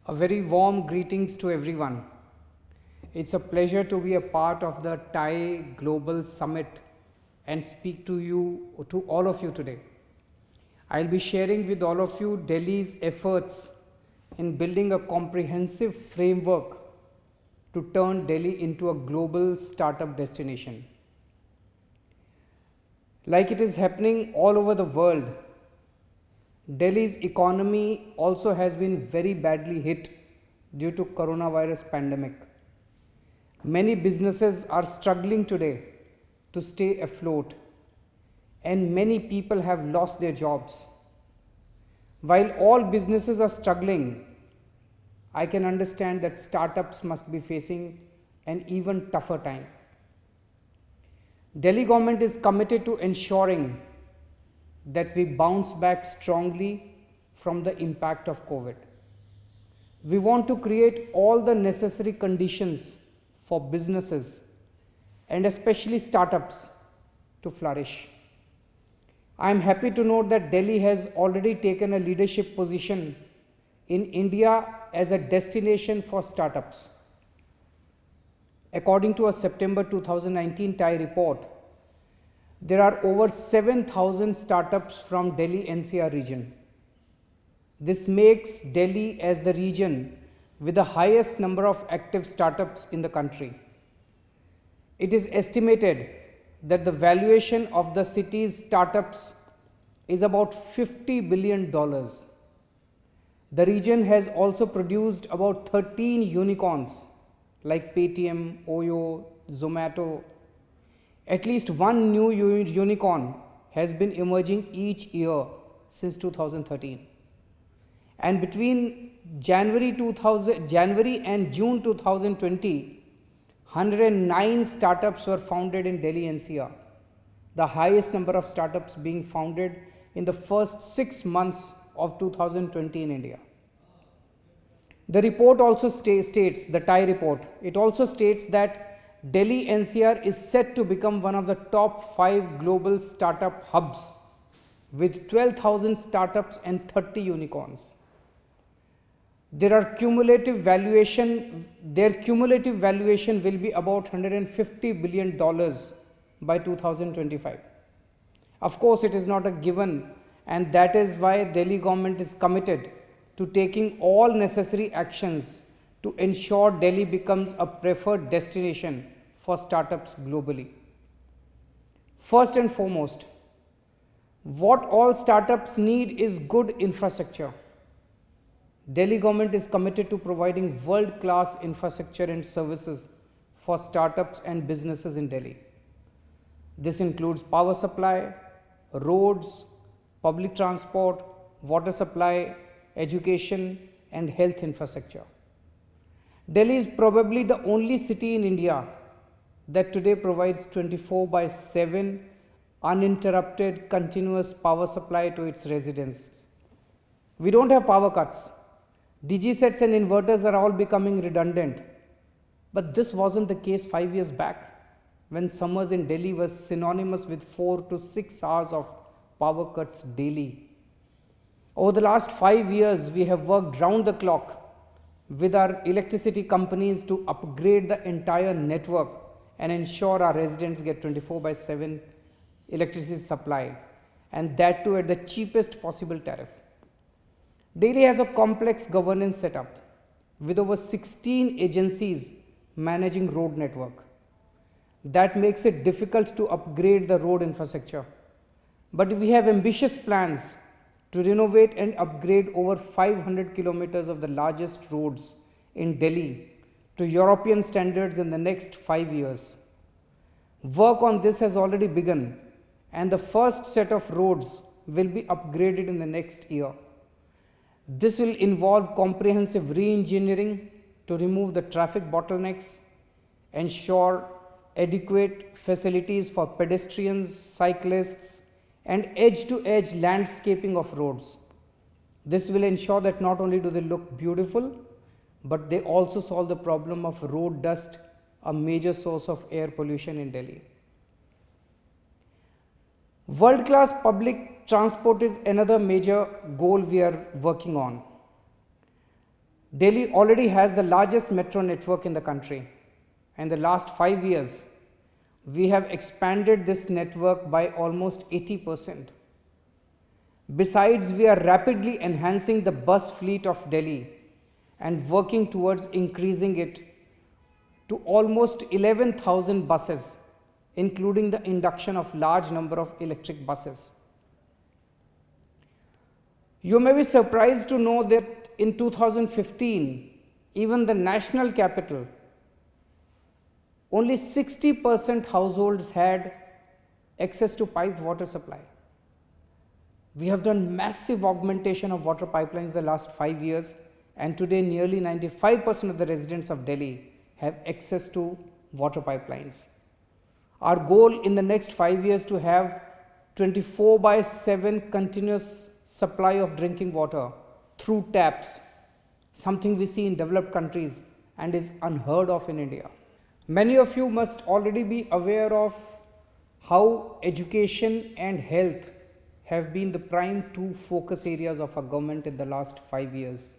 A very warm greetings to everyone. It's a pleasure to be a part of the TIE Global Summit and speak to all of you today. I'll be sharing with all of you Delhi's efforts in building a comprehensive framework to turn Delhi into a global startup destination. Like it is happening all over the world, Delhi's economy also has been very badly hit due to coronavirus pandemic. Many businesses are struggling today to stay afloat and many people have lost their jobs. While all businesses are struggling, I can understand that startups must be facing an even tougher time. Delhi government is committed to ensuring that we bounce back strongly from the impact of COVID. We want to create all the necessary conditions for businesses and especially startups to flourish. I am happy to note that Delhi has already taken a leadership position in India as a destination for startups. According to a September 2019 TIE report, there are over 7,000 startups from Delhi NCR region. This makes Delhi as the region with the highest number of active startups in the country. It is estimated that the valuation of the city's startups is about $50 billion. The region has also produced about 13 unicorns like Paytm, Oyo, Zomato. At least one new unicorn has been emerging each year since 2013. And between January and June 2020, 109 startups were founded in Delhi NCR, the highest number of startups being founded in the first 6 months of 2020 in India. The report also states, the TIE report, it also states that Delhi NCR is set to become one of the top 5 global startup hubs with 12,000 startups and 30 unicorns. Their cumulative valuation will be about $150 billion by 2025. Of course, it is not a given, and that is why Delhi government is committed to taking all necessary actions to ensure Delhi becomes a preferred destination for startups globally. First and foremost, what all startups need is good infrastructure. Delhi government is committed to providing world-class infrastructure and services for startups and businesses in Delhi. This includes power supply, roads, public transport, water supply, education and health infrastructure. Delhi is probably the only city in India that today provides 24/7 uninterrupted continuous power supply to its residents. We don't have power cuts. DG sets and inverters are all becoming redundant. But this wasn't the case 5 years back when summers in Delhi was synonymous with 4 to 6 hours of power cuts daily. Over the last 5 years, we have worked round the clock with our electricity companies to upgrade the entire network and ensure our residents get 24/7 electricity supply, and that too at the cheapest possible tariff. Delhi has a complex governance setup with over 16 agencies managing road network. That makes it difficult to upgrade the road infrastructure. But we have ambitious plans to renovate and upgrade over 500 kilometers of the largest roads in Delhi to European standards in the next 5 years. Work on this has already begun, and the first set of roads will be upgraded in the next year. This will involve comprehensive re-engineering to remove the traffic bottlenecks, ensure adequate facilities for pedestrians, cyclists, and edge-to-edge landscaping of roads. This will ensure that not only do they look beautiful, but they also solve the problem of road dust, a major source of air pollution in Delhi. World-class public transport is another major goal we are working on. Delhi already has the largest metro network in the country. In the last 5 years, we have expanded this network by almost 80%. Besides, we are rapidly enhancing the bus fleet of Delhi and working towards increasing it to almost 11,000 buses, including the induction of large number of electric buses. You may be surprised to know that in 2015, even the national capital, only 60% households had access to piped water supply. We have done massive augmentation of water pipelines the last 5 years, and today nearly 95% of the residents of Delhi have access to water pipelines. Our goal in the next 5 years to have 24/7 continuous supply of drinking water through taps, something we see in developed countries and is unheard of in India. Many of you must already be aware of how education and health have been the prime two focus areas of our government in the last 5 years.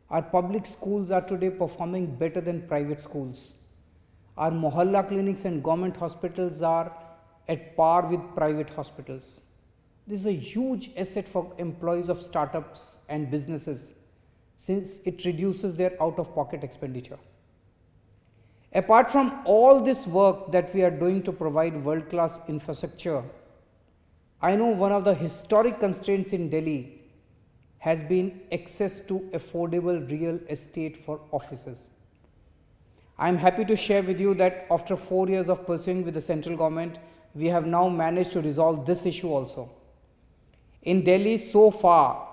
Our public schools are today performing better than private schools. Our mohalla clinics and government hospitals are at par with private hospitals. This is a huge asset for employees of startups and businesses, since it reduces their out-of-pocket expenditure. Apart from all this work that we are doing to provide world-class infrastructure, I know one of the historic constraints in Delhi has been access to affordable real estate for offices. I am happy to share with you that after 4 years of pursuing with the central government, we have now managed to resolve this issue also. In Delhi, so far,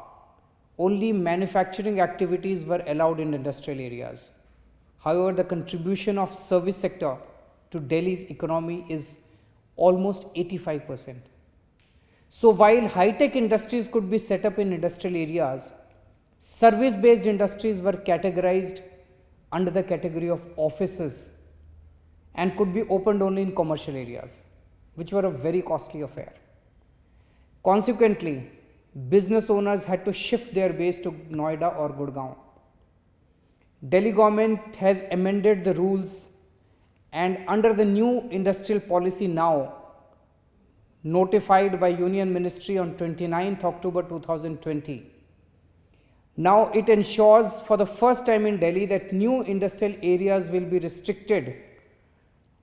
only manufacturing activities were allowed in industrial areas. However, the contribution of service sector to Delhi's economy is almost 85%. So while high-tech industries could be set up in industrial areas, service-based industries were categorized under the category of offices and could be opened only in commercial areas, which were a very costly affair. Consequently, business owners had to shift their base to Noida or Gurgaon. Delhi government has amended the rules, and under the new industrial policy now notified by Union Ministry on 29th October 2020, now it ensures for the first time in Delhi that new industrial areas will be restricted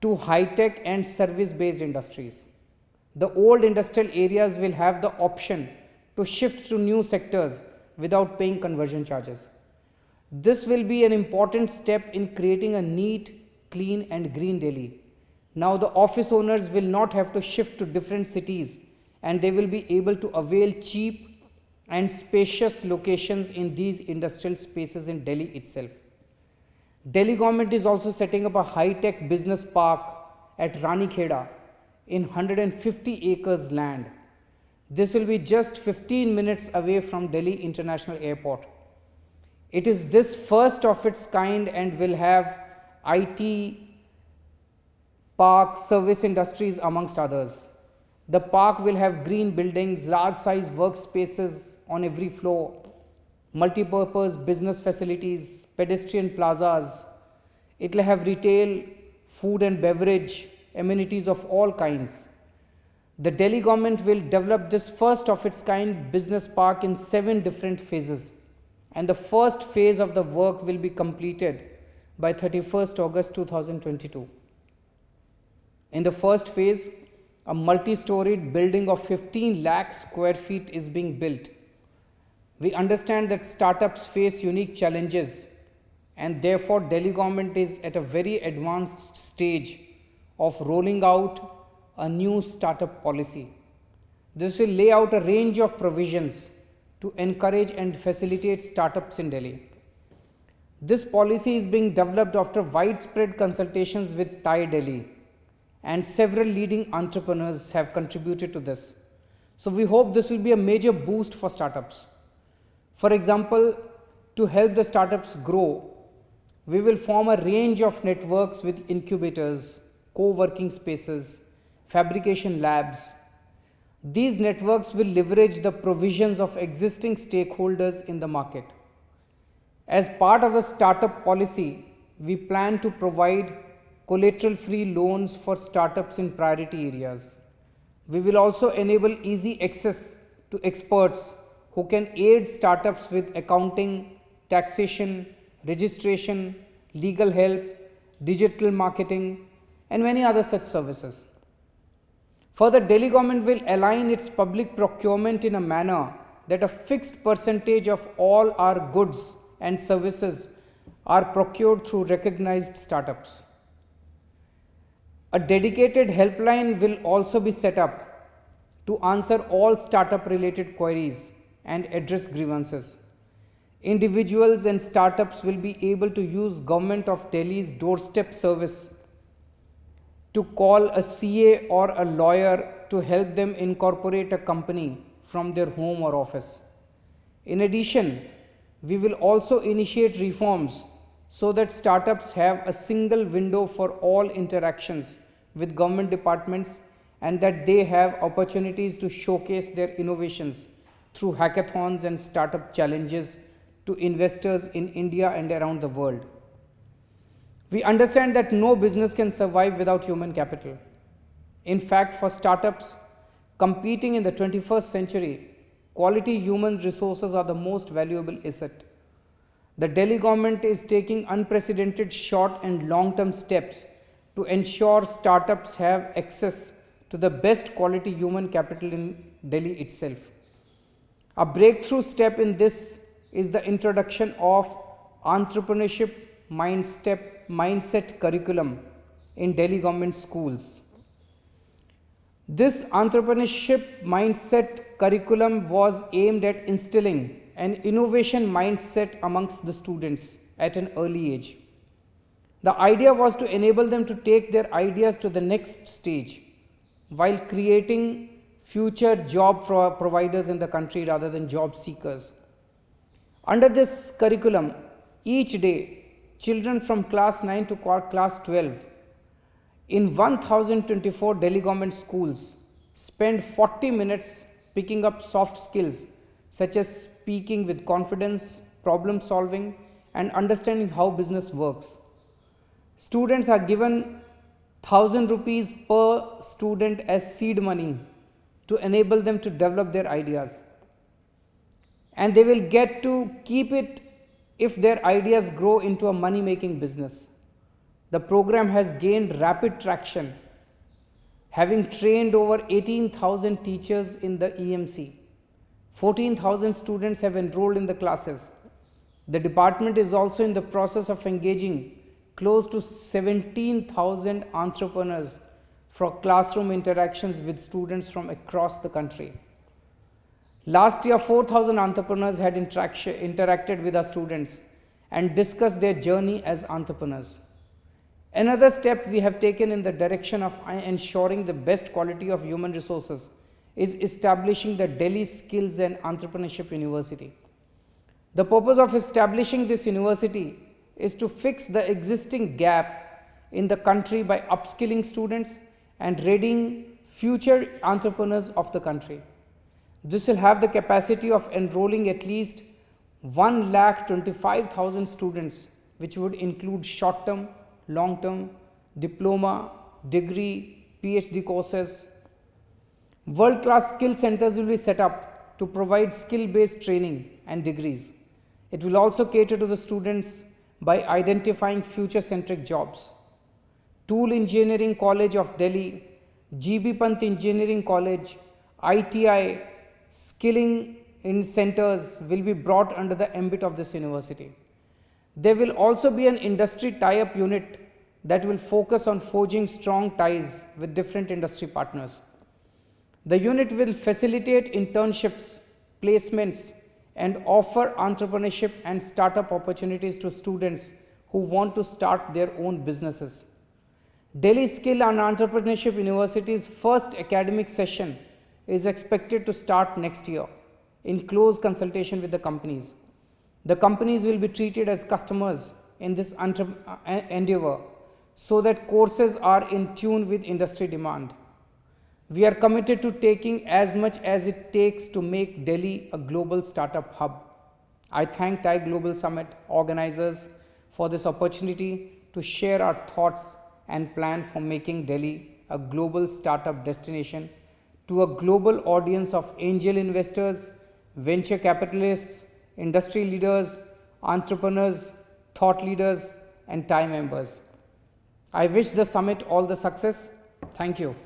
to high-tech and service-based industries. The old industrial areas will have the option to shift to new sectors without paying conversion charges. This will be an important step in creating a neat, clean and green Delhi. Now the office owners will not have to shift to different cities, and they will be able to avail cheap and spacious locations in these industrial spaces in Delhi itself. Delhi government is also setting up a high-tech business park at Ranikheda in 150 acres land. This will be just 15 minutes away from Delhi International Airport. It is this first of its kind and will have IT park, service industries amongst others. The park will have green buildings, large size workspaces on every floor, multi-purpose business facilities, pedestrian plazas. It will have retail, food and beverage, amenities of all kinds. The Delhi government will develop this first of its kind business park in 7 different phases, and the first phase of the work will be completed by 31st August 2022. In the first phase, a multi-storied building of 15 lakh square feet is being built. We understand that startups face unique challenges, and therefore Delhi government is at a very advanced stage of rolling out a new startup policy. This will lay out a range of provisions to encourage and facilitate startups in Delhi. This policy is being developed after widespread consultations with TiE Delhi, and several leading entrepreneurs have contributed to this. So we hope this will be a major boost for startups. For example, to help the startups grow, we will form a range of networks with incubators, co-working spaces, fabrication labs. These networks will leverage the provisions of existing stakeholders in the market. As part of the startup policy, we plan to provide collateral free loans for startups in priority areas. We will also enable easy access to experts who can aid startups with accounting, taxation, registration, legal help, digital marketing, and many other such services. Further, Delhi government will align its public procurement in a manner that a fixed percentage of all our goods and services are procured through recognized startups. A dedicated helpline will also be set up to answer all startup related queries and address grievances. Individuals and startups will be able to use Government of Delhi's doorstep service to call a CA or a lawyer to help them incorporate a company from their home or office. In addition, we will also initiate reforms so that startups have a single window for all interactions with government departments and that they have opportunities to showcase their innovations through hackathons and startup challenges to investors in India and around the world. We understand that no business can survive without human capital. In fact, for startups competing in the 21st century, quality human resources are the most valuable asset. The Delhi government is taking unprecedented short and long-term steps to ensure startups have access to the best quality human capital in Delhi itself. A breakthrough step in this is the introduction of entrepreneurship mindset curriculum in Delhi government schools. This entrepreneurship mindset curriculum was aimed at instilling an innovation mindset amongst the students at an early age. The idea was to enable them to take their ideas to the next stage while creating future job providers in the country rather than job seekers. Under this curriculum, each day, children from class 9 to class 12 in 1024 Delhi government schools spend 40 minutes picking up soft skills such as speaking with confidence, problem solving, and understanding how business works. Students are given 1,000 rupees per student as seed money to enable them to develop their ideas. And they will get to keep it if their ideas grow into a money making business. The program has gained rapid traction, having trained over 18,000 teachers in the EMC. 14,000 students have enrolled in the classes. The department is also in the process of engaging close to 17,000 entrepreneurs for classroom interactions with students from across the country. Last year, 4,000 entrepreneurs had interacted with our students and discussed their journey as entrepreneurs. Another step we have taken in the direction of ensuring the best quality of human resources is establishing the Delhi Skills and Entrepreneurship University. The purpose of establishing this university is to fix the existing gap in the country by upskilling students and readying future entrepreneurs of the country. This will have the capacity of enrolling at least 1,25,000 students, which would include short-term, long-term, diploma, degree, PhD courses. World-class skill centers will be set up to provide skill-based training and degrees. It will also cater to the students by identifying future-centric jobs. Tool Engineering College of Delhi, GB Pant Engineering College, ITI, skilling in centers will be brought under the ambit of this university. There will also be an industry tie-up unit that will focus on forging strong ties with different industry partners. The unit will facilitate internships, placements, and offer entrepreneurship and startup opportunities to students who want to start their own businesses. Delhi Skill and Entrepreneurship University's first academic session is expected to start next year in close consultation with the companies. The companies will be treated as customers in this endeavor so that courses are in tune with industry demand. We are committed to taking as much as it takes to make Delhi a global startup hub. I thank TiE Global Summit organizers for this opportunity to share our thoughts and plan for making Delhi a global startup destination to a global audience of angel investors, venture capitalists, industry leaders, entrepreneurs, thought leaders, and TiE members. I wish the summit all the success. Thank you.